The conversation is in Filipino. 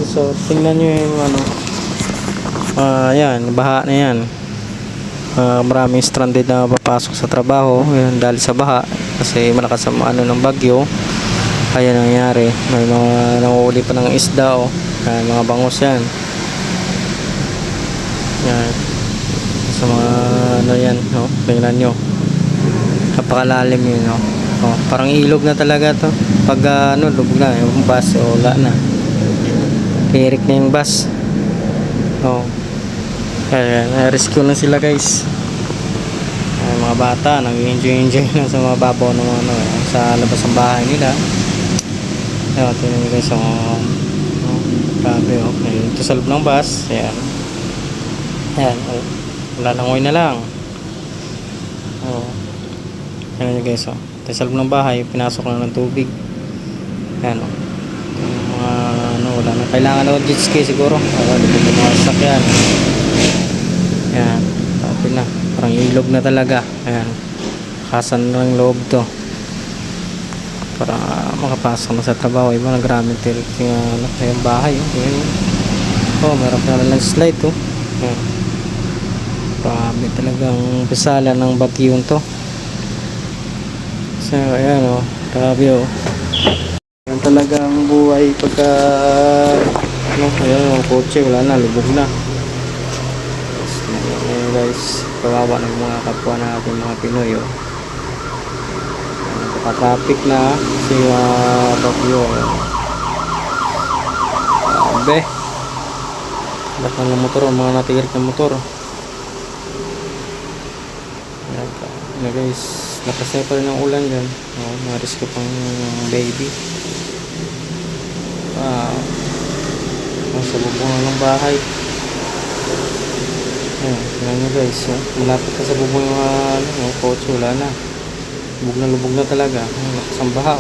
So tingnan nyo yung ano, yan, baha na yan. Maraming stranded na papasok sa trabaho yan, dahil sa baha kasi malakas ang ano ng bagyo. Kaya nangyari, may mga nanguuli pa ng isda yan, mga bangus yan. Yan sa mga ano yan, no? Tingnan nyo, napakalalim yun, no? Parang ilog na talaga to pag ano, lubog na yung bus, wala na, tirik na yung bus. Kaya rescue na sila, guys. Mga bata nag-enjoy na sa mga babaw ng ano, sa labas ng bahay nila. Ayun, tingnan nyo guys, grabe, okay. Ito sa loob ng bus, ayan, lalangoy na lang. Tingnan nyo guys, ito sa loob ng bahay, pinasok na ng tubig. Ayan, mga ano, wala na kailangan ng jet ski siguro, dito mga sasakyan. Ayan, tapos na, parang ilog na talaga. Ayan, kasan ng loob to para makapasok na sa trabaho. Iba na grabe yung bahay. Meron pa na slide to. Ayan, grabe talagang pisala ng bagyong to. So ayan, grabe. Ayan talagang buhay pagka ano, ayan, yung kotse wala na, lubog na. Ayan guys, kawawa ng mga kapwa natin mga Pinoy. Traffic na kasi bagyo. Grabe, lahat ng motor, mga natigirik ng motor. Ayan guys, nakasaya pa rin ang ulan dyan. Marisk ko pang baby. Sa bubong ng bahay. Ayan, tingnan nyo guys, malapit na sa bubong yung kotse, wala na, lubog na talaga. Lakas ang baha.